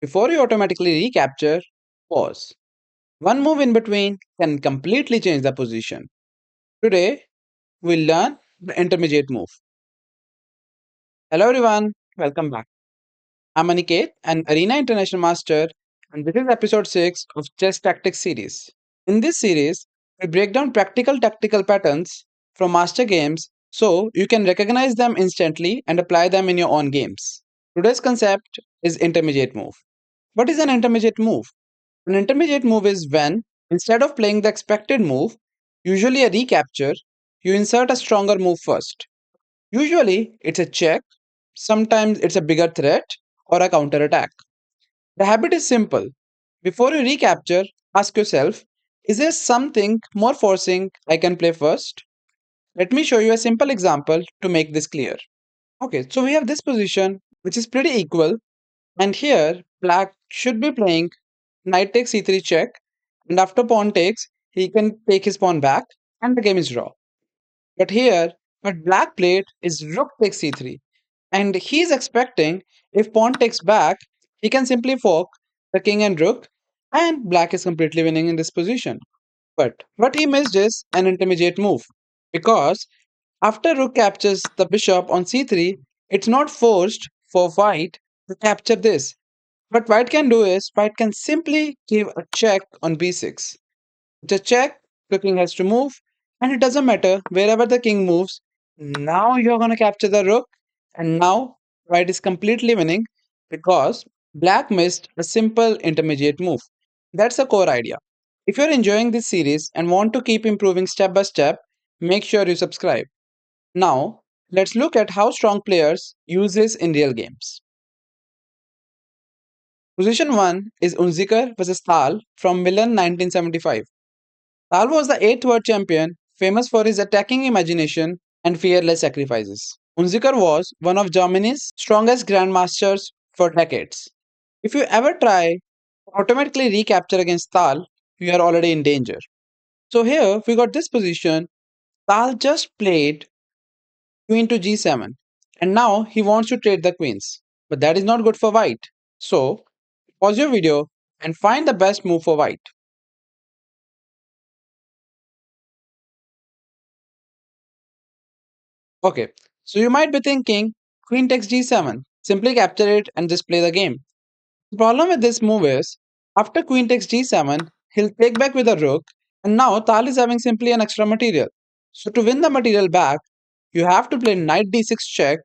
Before you automatically recapture, pause. One move in between can completely change the position. Today, we'll learn the intermediate move. Hello everyone, welcome back. I'm Aniket, an Arena International Master, and this is episode 6 of Chess Tactics series. In this series, we break down practical tactical patterns from master games so you can recognize them instantly and apply them in your own games. Today's concept is intermediate move. What is an intermediate move? An intermediate move is when, instead of playing the expected move, usually a recapture, you insert a stronger move first. Usually, it's a check, sometimes it's a bigger threat, or a counter attack. The habit is simple. Before you recapture, ask yourself, is there something more forcing I can play first? Let me show you a simple example to make this clear. Okay, so we have this position which is pretty equal, and here black should be playing knight takes c3 check, and after pawn takes, he can take his pawn back, and the game is draw. But here, what black played is rook takes c3, and he's expecting if pawn takes back, he can simply fork the king and rook, and black is completely winning in this position. But what he missed is an intermediate move, because after rook captures the bishop on c3, it's not forced for white to capture this. What white can do is white can simply give a check on b6. It's a check, the king has to move, and it doesn't matter wherever the king moves. Now you're gonna capture the rook, and now white is completely winning because black missed a simple intermediate move. That's the core idea. If you're enjoying this series and want to keep improving step by step, make sure you subscribe. Now, let's look at how strong players use this in real games. Position 1 is Unzicker vs Thal from Milan 1975. Thal was the 8th world champion, famous for his attacking imagination and fearless sacrifices. Unzicker was one of Germany's strongest grandmasters for decades. If you ever try to automatically recapture against Thal, you are already in danger. So here we got this position. Thal just played queen to g7, and now he wants to trade the queens. But that is not good for white. So pause your video and find the best move for white. Okay, so you might be thinking queen takes g7, simply capture it and just play the game. The problem with this move is after queen takes g7, he'll take back with a rook, and now Tal is having simply an extra material. So to win the material back, you have to play knight d6 check,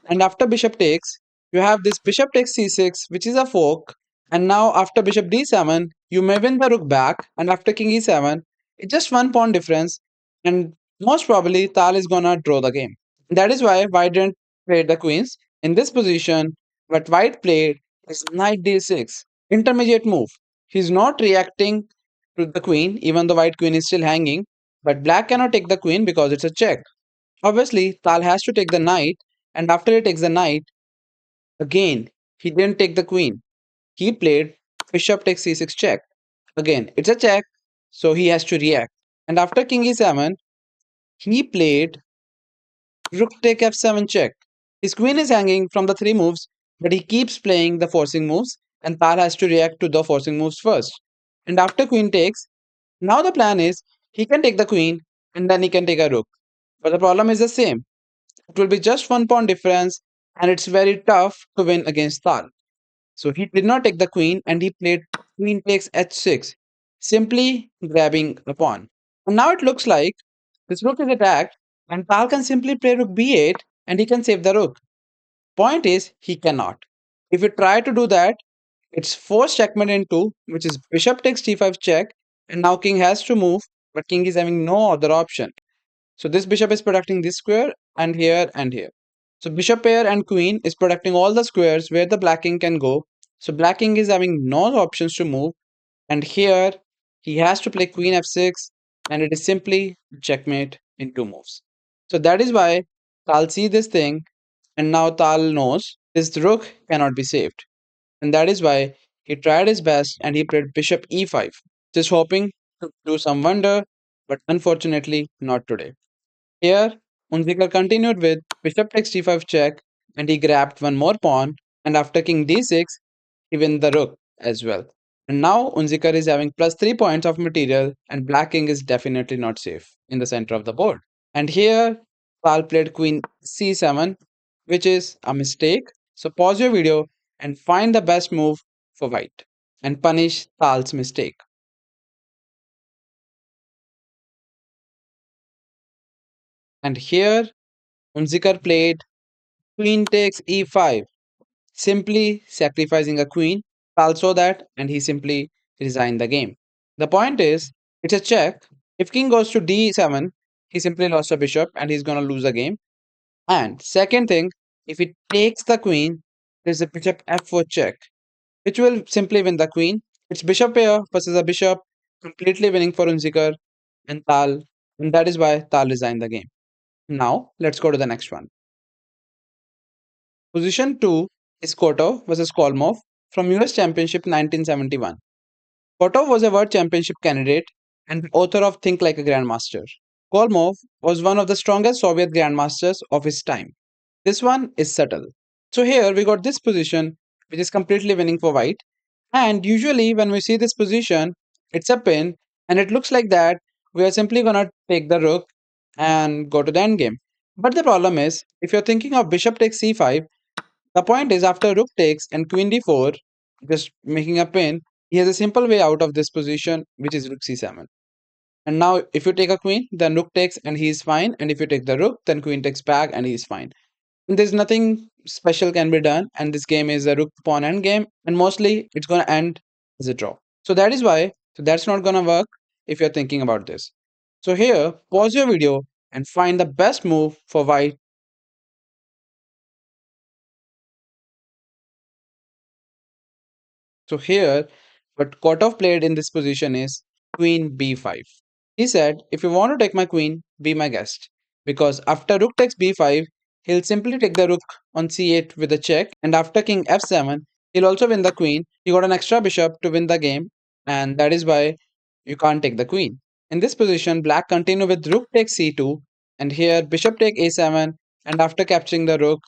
and after bishop takes, you have this bishop takes c6, which is a fork, and now after bishop d7, you may win the rook back, and after king e7, it's just one pawn difference, and most probably Tal is gonna draw the game. That is why white didn't play the queens. In this position, what white played is knight d6, intermediate move. He's not reacting to the queen, even though white queen is still hanging, but black cannot take the queen because it's a check. Obviously, Tal has to take the knight, and after he takes the knight, again, he didn't take the queen. He played bishop takes c6 check. Again, it's a check, so he has to react. And after king e7, he played rook take f7 check. His queen is hanging from the three moves, but he keeps playing the forcing moves, and Tal has to react to the forcing moves first. And after queen takes, now the plan is he can take the queen and then he can take a rook. But the problem is the same. It will be just one pawn difference, and it's very tough to win against Tal. So he did not take the queen and he played queen takes h6, simply grabbing the pawn. And now it looks like this rook is attacked, and Tal can simply play rook b8 and he can save the rook. Point is, he cannot. If you try to do that, it's forced checkmate in two, which is bishop takes d5 check, and now king has to move, but king is having no other option. So this bishop is protecting this square and here and here. So bishop pair and queen is protecting all the squares where the black king can go. So black king is having no options to move, and here he has to play queen f6, and it is simply checkmate in two moves. So that is why Tal see this thing, and now Tal knows this rook cannot be saved. And that is why he tried his best and he played bishop e5, just hoping to do some wonder, but unfortunately not today. Here, Unzicker continued with bishop takes d5 check, and he grabbed one more pawn, and after king d6, even the rook as well. And now Unzicker is having plus 3 points of material, and black king is definitely not safe in the center of the board. And here, Pal played queen c7, which is a mistake. So pause your video and find the best move for white and punish Pal's mistake. And here, Unzicker played queen takes e5, simply sacrificing a queen. Pal saw that and he simply resigned the game. The point is, it's a check. If king goes to d7, he simply lost a bishop and he's gonna lose the game. And second thing, if he takes the queen, there's a bishop f4 check, which will simply win the queen. It's bishop pair versus a bishop, completely winning for Unzicker and Tal, and that is why Tal resigned the game. Now, let's go to the next one. Position 2 is Kotov versus Kholmov from US Championship 1971. Kotov was a World Championship candidate and author of Think Like a Grandmaster. Kholmov was one of the strongest Soviet grandmasters of his time. This one is subtle. So here we got this position which is completely winning for white. And usually when we see this position, it's a pin and it looks like that we are simply gonna take the rook and go to the endgame. But the problem is, if you're thinking of bishop takes c5, the point is after rook takes and queen d4, just making a pin, he has a simple way out of this position, which is rook c7. And now if you take a queen, then rook takes and he is fine. And if you take the rook, then queen takes back and he is fine. And there's nothing special can be done. And this game is a rook pawn end game. And mostly it's gonna end as a draw. So that is why, so that's not gonna work if you're thinking about this. So here, pause your video and find the best move for white. So here, what Kotov played in this position is queen b5. He said, if you want to take my queen, be my guest. Because after rook takes b5, he'll simply take the rook on c8 with a check, and after king f7, he'll also win the queen. He got an extra bishop to win the game, and that is why you can't take the queen. In this position, black continue with rook takes c2, and here bishop take a7, and after capturing the rook,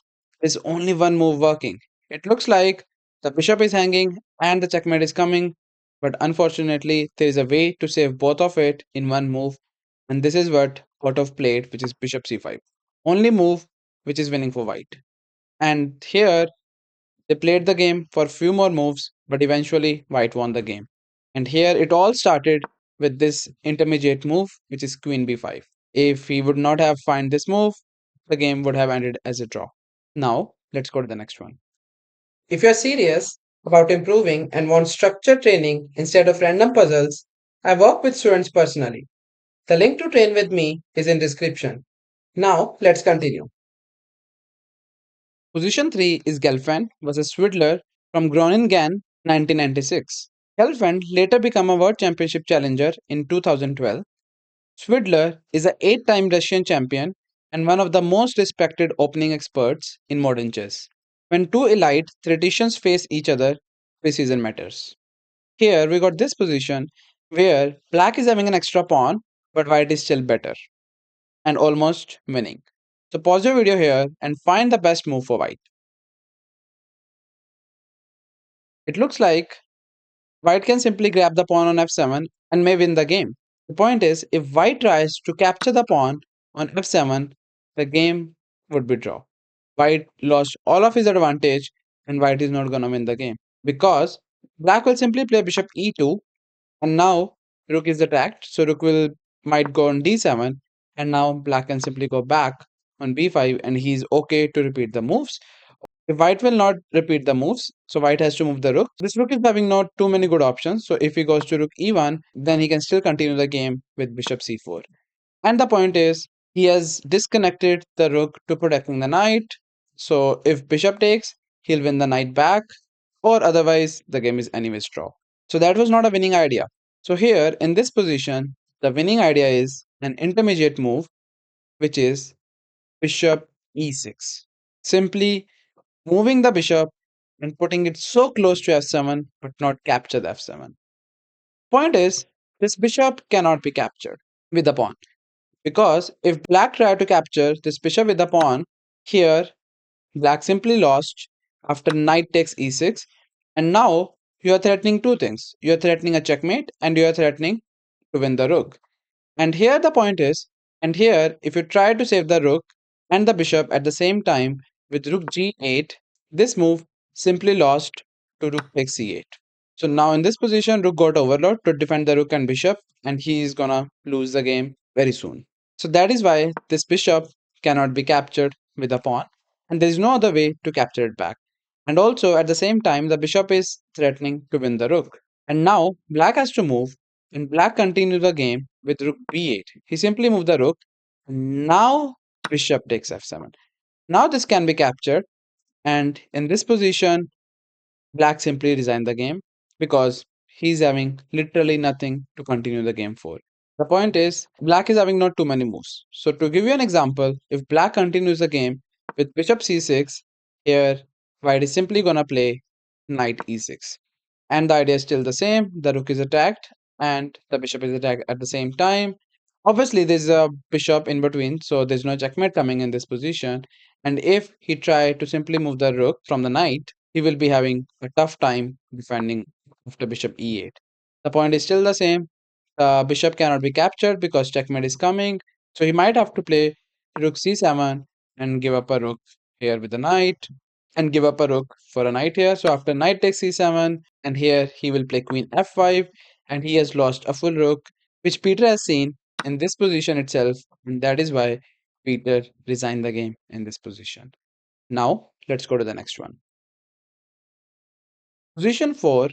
is only one move working. It looks like the bishop is hanging and the checkmate is coming, but unfortunately, there is a way to save both of it in one move, and this is what Kotov played, which is bishop c5. Only move which is winning for white. And here they played the game for few more moves, but eventually white won the game. And here it all started with this intermediate move, which is queen b5. If he would not have find this move, the game would have ended as a draw. Now let's go to the next one. If you're serious about improving and want structured training instead of random puzzles, I work with students personally. The link to train with me is in description. Now let's continue. Position 3 is Gelfand versus Svidler from Groningen 1996. Gelfand later became a World Championship challenger in 2012. Svidler is an 8-time Russian champion and one of the most respected opening experts in modern chess. When two elite theoreticians face each other, precision matters. Here we got this position where black is having an extra pawn, but white is still better and almost winning. So pause your video here and find the best move for white. It looks like white can simply grab the pawn on f7 and may win the game. The point is, if white tries to capture the pawn on f7, the game would be draw. White lost all of his advantage and white is not gonna win the game because black will simply play bishop e2 and now rook is attacked, so rook will might go on d7 and now black can simply go back on b5 and he's okay to repeat the moves. If white will not repeat the moves, so white has to move the rook. This rook is having not too many good options, so if he goes to rook e1, then he can still continue the game with bishop c4. And the point is, he has disconnected the rook to protecting the knight. So if bishop takes, he'll win the knight back, or otherwise the game is anyways draw. So that was not a winning idea. So here in this position, the winning idea is an intermediate move, which is bishop e6. Simply moving the bishop and putting it so close to f7 but not capture the f7. Point is, this bishop cannot be captured with the pawn because if black tried to capture this bishop with the pawn, here black simply lost after knight takes e6 And now you are threatening two things. You are threatening a checkmate and you are threatening to win the rook. And here the point is, and here if you try to save the rook and the bishop at the same time with rook g8, this move simply lost to rook takes c8. So now in this position, rook got overloaded to defend the rook and bishop, and he is gonna lose the game very soon. So that is why this bishop cannot be captured with a pawn, and there is no other way to capture it back. And also at the same time, the bishop is threatening to win the rook. And now black has to move, and black continues the game with rook b8. He simply moved the rook. Now bishop takes f7. Now this can be captured, and in this position, black simply resigned the game because he's having literally nothing to continue the game for. The point is, black is having not too many moves. So to give you an example, if black continues the game with bishop c6, here white is simply gonna play knight e6. And the idea is still the same. The rook is attacked and the bishop is attacked at the same time. Obviously, there's a bishop in between, so there's no checkmate coming in this position. And if he try to simply move the rook from the knight, he will be having a tough time defending after bishop e8. The point is still the same. Bishop cannot be captured because checkmate is coming. So he might have to play rook c7 and give up a rook here with the knight and give up a rook for a knight here. So after knight takes c7, and here he will play queen f5, and he has lost a full rook, which Peter has seen in this position itself, and that is why Peter resigned the game in this position. Now let's go to the next one. Position 4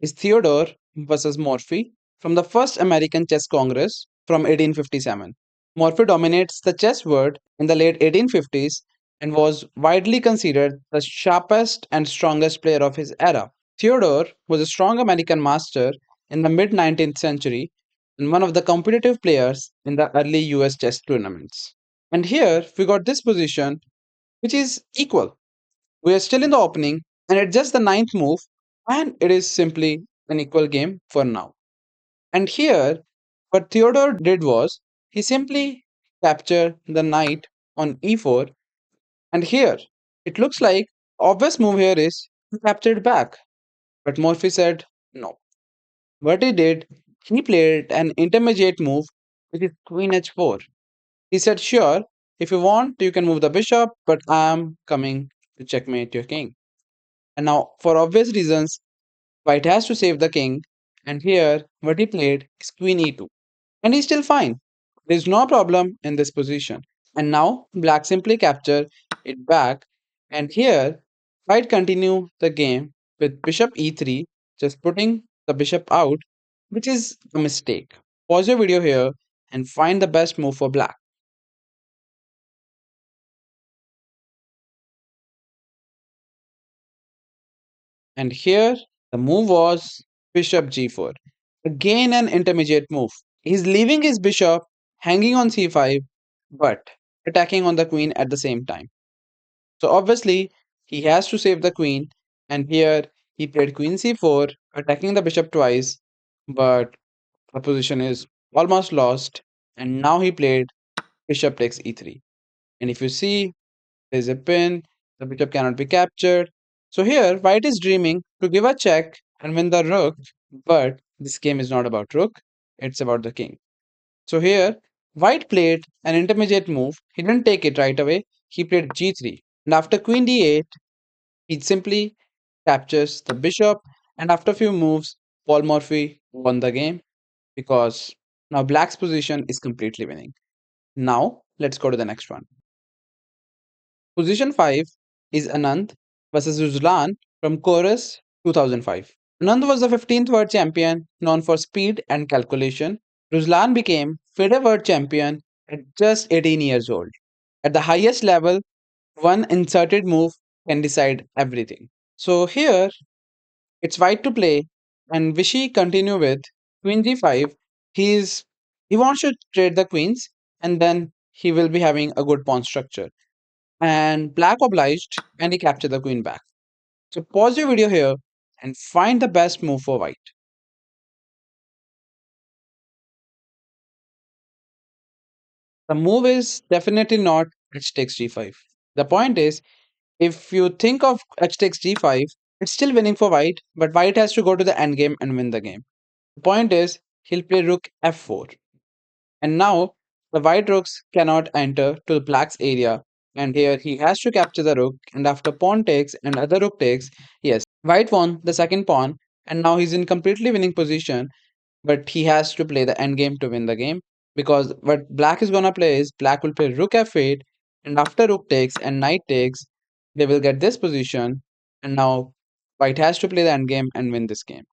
is Theodore versus Morphy from the first American Chess Congress from 1857. Morphy dominates the chess world in the late 1850s and was widely considered the sharpest and strongest player of his era. Theodore was a strong American master in the mid 19th century and one of the competitive players in the early US chess tournaments. And here we got this position, which is equal. We are still in the opening, and it's just the ninth move, and it is simply an equal game for now. And here, what Theodore did was he simply captured the knight on e4, and here it looks like obvious move here is to capture it back. But Morphy said no. What he did, he played an intermediate move, which is queen h4. He said, sure, if you want, you can move the bishop, but I am coming to checkmate your king. And now, for obvious reasons, white has to save the king, and here what he played is queen e2. And he's still fine. There's no problem in this position. And now black simply capture it back, and here white continue the game with bishop e3, just putting the bishop out, which is a mistake. Pause your video here and find the best move for black. And here the move was bishop g4. Again an intermediate move. He's leaving his bishop hanging on c5 but attacking on the queen at the same time. So obviously he has to save the queen, and here he played queen c4 attacking the bishop twice, but the position is almost lost, and now he played bishop takes e3. And if you see, there's a pin, the bishop cannot be captured. So here, white is dreaming to give a check and win the rook, but this game is not about rook, it's about the king. So here, white played an intermediate move. He didn't take it right away, he played g3. And after queen d8, he simply captures the bishop, and after a few moves, Paul Morphy won the game because now black's position is completely winning. Now, let's go to the next one. Position 5 is Anand versus Ruslan from Corus 2005. Anand was the 15th world champion known for speed and calculation. Ruslan became FIDE world champion at just 18 years old. At the highest level, one inserted move can decide everything. So here, it's white to play, and Vishy continue with queen g5. He's he wants to trade the queens, and then he will be having a good pawn structure. And black obliged, and he captured the queen back. So pause your video here and find the best move for white. The move is definitely not h takes g5. The point is, if you think of h takes g5, It's still winning for white, but white has to go to the endgame and win the game. The point is, he'll play rook f4. And now, the white rooks cannot enter to the black's area. And here he has to capture the rook. And after pawn takes and other rook takes, yes, white won the second pawn. And now he's in completely winning position. But he has to play the endgame to win the game. Because what black is gonna play is black will play rook f8. And after rook takes and knight takes, they will get this position. And now white has to play the endgame and win this game.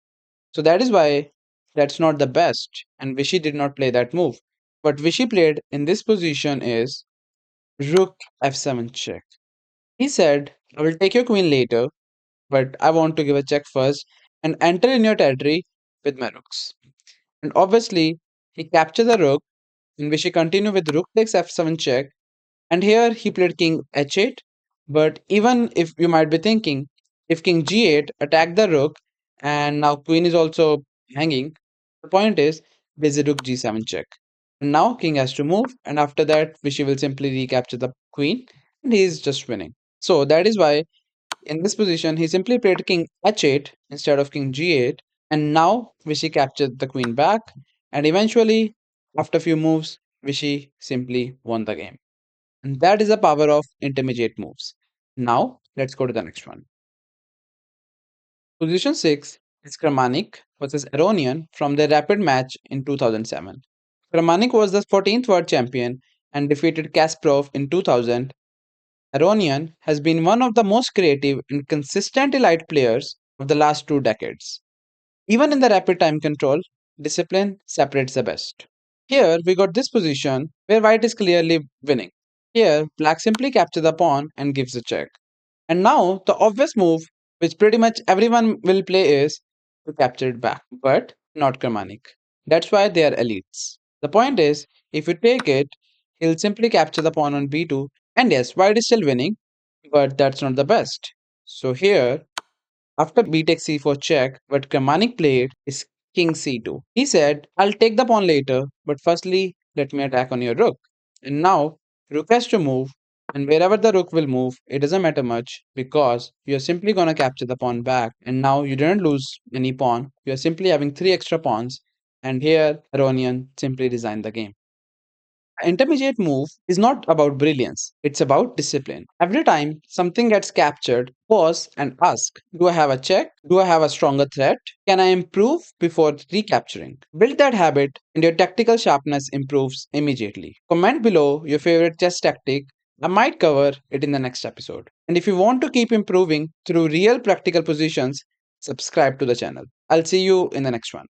So that is why that's not the best, and Vishy did not play that move. What Vishy played in this position is Rook f7 check. He said, I will take your queen later, but I want to give a check first and enter in your territory with my rooks. And obviously, he captured the rook, and Vishy continued with rook takes f7 check. And here he played king h8. But even if you might be thinking, if king g8 attack the rook, and now queen is also hanging, the point is busy rook g7 check. And now king has to move, and after that Vishy will simply recapture the queen, and he is just winning. So that is why in this position he simply played king h8 instead of king g8, and now Vishy captured the queen back, and eventually after few moves Vishy simply won the game. And that is the power of intermediate moves. Now, let's go to the next one. Position 6 is Kramnik versus Aronian from the rapid match in 2007. Kramnik was the 14th world champion and defeated Kasparov in 2000. Aronian has been one of the most creative and consistent elite players of the last 2 decades. Even in the rapid time control, discipline separates the best. Here we got this position where white is clearly winning. Here, black simply captures the pawn and gives a check. And now the obvious move, which pretty much everyone will play, is to capture it back, but not Kramnik. That's why they are elites. The point is, if you take it, he'll simply capture the pawn on b2, and yes, white is still winning, but that's not the best. So here, after b takes c4 check, what Kramnik played is king c2. He said, I'll take the pawn later, but firstly, let me attack on your rook. And now, rook has to move, and wherever the rook will move, it doesn't matter much because you're simply gonna capture the pawn back. And now you didn't lose any pawn, you're simply having 3 extra pawns. And here, Aronian simply resigned the game. Intermediate move is not about brilliance, it's about discipline. Every time something gets captured, pause and ask, do I have a check? Do I have a stronger threat? Can I improve before recapturing? Build that habit and your tactical sharpness improves immediately. Comment below your favorite chess tactic. I might cover it in the next episode. And if you want to keep improving through real practical positions, subscribe to the channel. I'll see you in the next one.